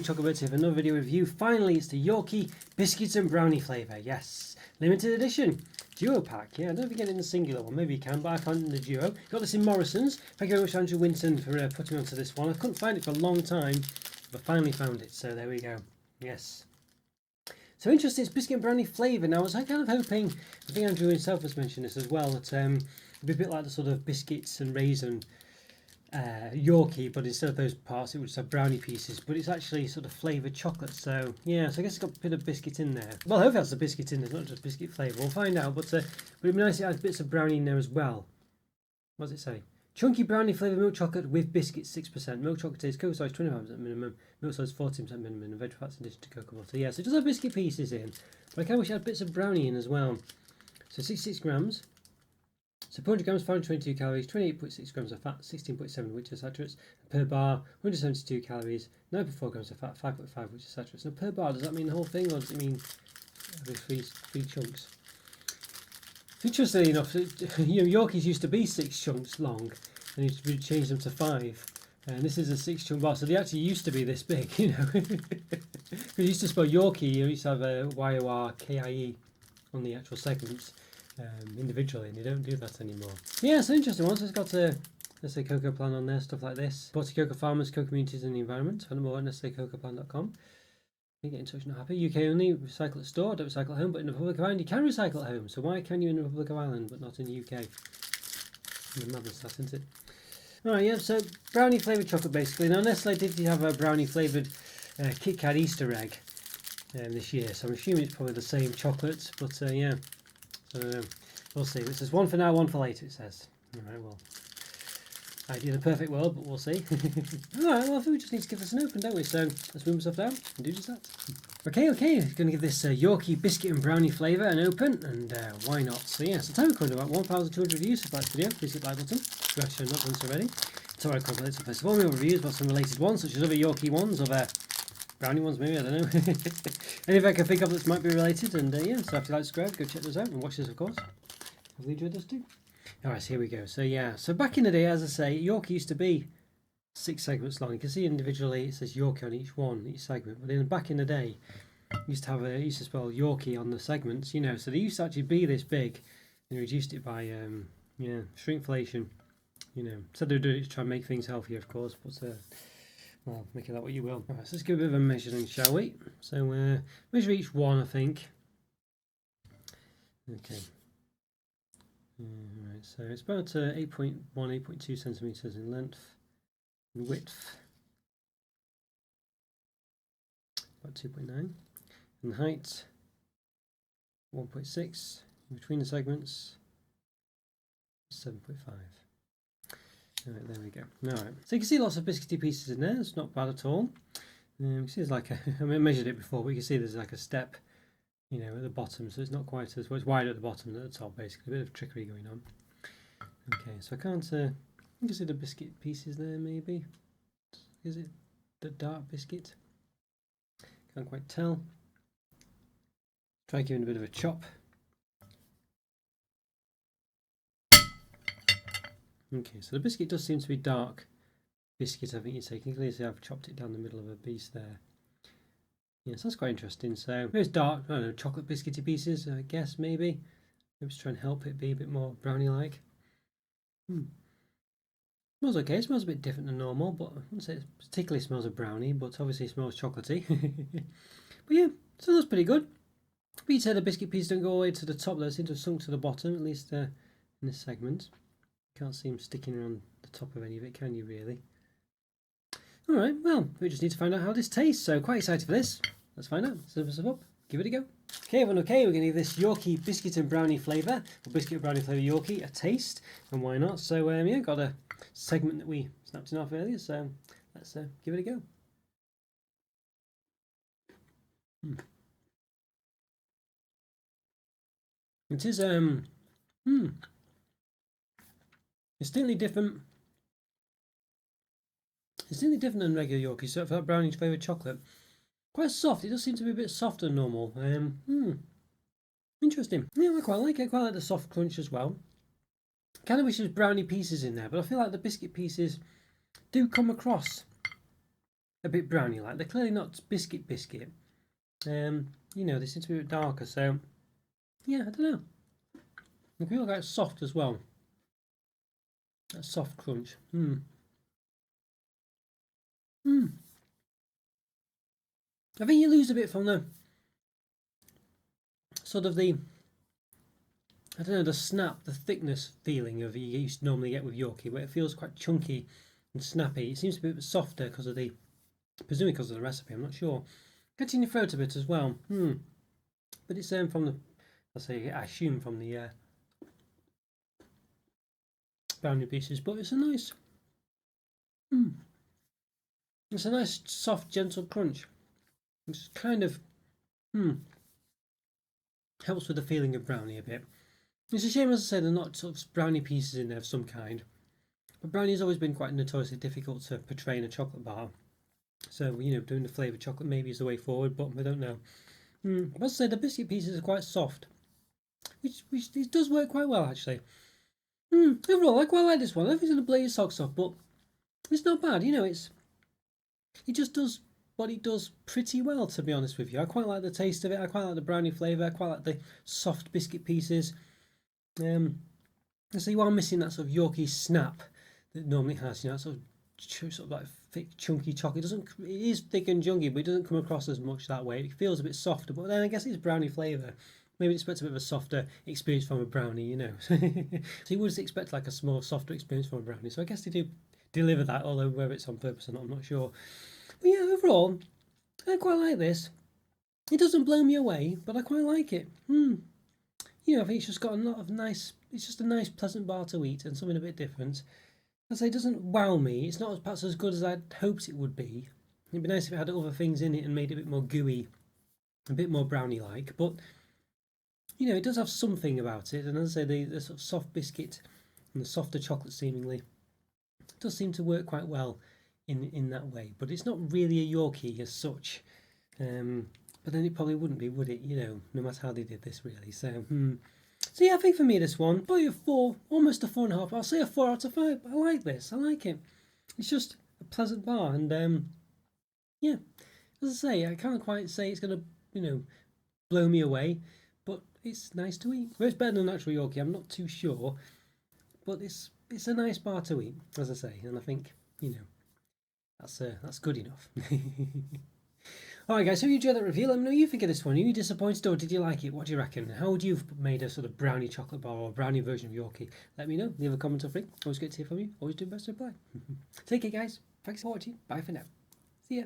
welcome Chocolo Roberto for another video review. Finally, it's the Yorkie Biscuit and Brownie flavour. Yes, limited edition duo pack. Yeah, I don't know if you get it in the singular one, maybe you can, but I found it in the duo. Got this in Morrison's. Thank you very much, Andrew Winton, for putting me onto this one. I couldn't find it for a long time, but finally found it. So there we go. Yes. So interesting, it's biscuit and brownie flavour. Now, I was kind of hoping, I think Andrew himself has mentioned this as well, that it'd be a bit like the sort of biscuits and raisin Yorkie, but instead of those parts it would just have brownie pieces, but it's actually sort of flavoured chocolate. So yeah, so I guess it's got a bit of biscuit in there. Well, hopefully that's the biscuit in there, not just biscuit flavour. We'll find out, but it'd be nice if it has bits of brownie in there as well. What does it say? Chunky brownie flavoured milk chocolate with biscuits 6%. Milk chocolate taste, cocoa size 25% minimum, milk size 14% minimum, and veg fats in addition to cocoa butter. Yeah, so it does have biscuit pieces in, but I kind of wish it had bits of brownie in as well. So 66 grams. So 400 grams, 522 calories, 28.6 grams of fat, 16.7 which are saturates. Per bar, 172 calories, 9.4 grams of fat, 5.5 which are saturates. Now per bar, does that mean the whole thing, or does it mean every three chunks? Interestingly enough, Yorkies used to be 6 chunks long, and you changed them to 5. And this is a 6 chunk bar, so they actually used to be this big, you know. Because you used to spell Yorkie, you used to have a Y-O-R-K-I-E on the actual segments. Individually, and you don't do that anymore. Yeah, it's an interesting one. So it's got let's say cocoa plan on there, stuff like this. Support cocoa farmers, cocoa communities and the environment. Find more at NestléCocoPlan.com. You get in touch, not happy. UK only, recycle at store, don't recycle at home, but in the Republic of Ireland you can recycle at home. So why can you in the Republic of Ireland but not in the UK? Madness, that, isn't it? Alright, yeah, so brownie flavoured chocolate basically. Now Nestlé did have a brownie flavoured Kit Kat Easter egg this year, so I'm assuming it's probably the same chocolate, but yeah. So we'll see. It says one for now, one for later, it says. Alright, well, idea of the perfect world, but we'll see. Alright, well, I think we just need to give this an open, don't we? So let's move stuff down and do just that. Okay, going to give this Yorkie Biscuit and Brownie flavour an open, and why not? So yeah, so time recording about 1,200 reviews for that video. Please hit the like button if you've actually not done so already. It's alright, complete. So first of all, more reviews about some related ones, such as other Yorkie ones, other brownie ones maybe, I don't know. Anything I can think of that might be related, and yeah, so after you like, subscribe, go check those out and watch this of course. Hopefully you enjoyed this too. Alright, so here we go. So yeah, so back in the day, as I say, Yorkie used to be 6 segments long. You can see individually it says Yorkie on each segment, but back in the day, used to spell Yorkie on the segments, you know, so they used to actually be this big, and reduced it by yeah, shrinkflation, you know. So they do it to try and make things healthier of course, but well, make it that what you will. Alright, so let's give a bit of a measuring, shall we? So measure each one, I think. Okay. Alright, so it's about 8.1, 8.2 centimetres in length and width. About 2.9. And height, 1.6. In between the segments, 7.5. Alright, there we go. Alright, so you can see lots of biscuity pieces in there. It's not bad at all. You can see there's like I measured it before, but you can see there's like a step, you know, at the bottom, so it's not quite as, well, it's wider at the bottom than at the top, basically. A bit of trickery going on. Okay, so I can't, you can see the biscuit pieces there, maybe. Is it the dark biscuit? Can't quite tell. Try giving a bit of a chop. Okay, so the biscuit does seem to be dark biscuit, I think you're taking. Clearly, see I've chopped it down the middle of a piece there. Yes, that's quite interesting. So it's dark, I don't know, chocolate biscuity pieces, I guess, maybe. Maybe just try and help it be a bit more brownie-like. Smells okay, it smells a bit different than normal, but I wouldn't say it particularly smells of brownie, but obviously it smells chocolatey. But yeah, so that's pretty good. But you'd say the biscuit pieces don't go all the way to the top, they seem to have sunk to the bottom, at least in this segment. Can't see them sticking around the top of any of it, can you really? Alright, well, we just need to find out how this tastes, so quite excited for this. Let's find out. Serve stuff up, give it a go. Okay everyone, okay, we're going to give this Yorkie Biscuit and Brownie flavour, or Biscuit and Brownie flavour Yorkie, a taste, and why not? So yeah, got a segment that we snapped in half earlier, so let's give it a go. It is distinctly different. It's distinctly different than regular Yorkie. So for that brownie flavoured chocolate, quite soft. It does seem to be a bit softer than normal. Interesting. Yeah, I quite like it. I quite like the soft crunch as well. Kind of wish there's brownie pieces in there, but I feel like the biscuit pieces do come across a bit brownie like. They're clearly not biscuit. You know, they seem to be a bit darker, so yeah, I don't know. They feel quite soft as well. That soft crunch. I think you lose a bit from the sort of the, I don't know, the snap, the thickness feeling of you used to normally get with Yorkie, where it feels quite chunky and snappy. It seems to be a bit softer because of the, presumably because of the recipe. I'm not sure. Gets in your throat a bit as well. But it's from the, I assume from the brownie pieces. But it's a nice, it's a nice soft, gentle crunch. It's kind of, helps with the feeling of brownie a bit. It's a shame, as I said, there are not sort of brownie pieces in there of some kind. But brownie has always been quite notoriously difficult to portray in a chocolate bar. So, you know, doing the flavoured chocolate maybe is the way forward, but I don't know. But as I say, the biscuit pieces are quite soft, which it does work quite well, actually. Overall, I quite like this one. I don't think it's going to blow your socks off, but it's not bad. You know, it just does what it does pretty well, to be honest with you. I quite like the taste of it. I quite like the brownie flavour. I quite like the soft biscuit pieces. So you are missing that sort of Yorkie snap that it normally has, you know, sort of like thick, chunky chocolate. It is thick and chunky, but it doesn't come across as much that way. It feels a bit softer, but then I guess it's brownie flavour. Maybe expect a bit of a softer experience from a brownie, you know. So you would expect like a small, softer experience from a brownie. So I guess they do deliver that, although whether it's on purpose or not, I'm not sure. But yeah, overall, I quite like this. It doesn't blow me away, but I quite like it. You know, I think it's just got a lot of nice. It's just a nice, pleasant bar to eat and something a bit different. I say, it doesn't wow me. It's not perhaps as good as I'd hoped it would be. It'd be nice if it had other things in it and made it a bit more gooey, a bit more brownie-like. But you know, it does have something about it. And as I say, the sort of soft biscuit and the softer chocolate seemingly does seem to work quite well in that way. But it's not really a Yorkie as such. But then it probably wouldn't be, would it? You know, no matter how they did this, really. So yeah, I think for me this one, probably a 4, almost a 4.5. I'll say a 4 out of 5. I like this. I like it. It's just a pleasant bar, and yeah, as I say, I can't quite say it's gonna, you know, blow me away, but it's nice to eat. Well, it's better than actual Yorkie. I'm not too sure, but it's a nice bar to eat, as I say, and I think, you know, that's good enough. Alright guys, so you enjoyed that review. Let me know what you think of this one. Are you disappointed or did you like it? What do you reckon? How would you have made a sort of brownie chocolate bar or brownie version of Yorkie? Let me know. Leave a comment or free. Always good to hear from you. Always do best to reply. Take care guys. Thanks for watching. Bye for now. See ya.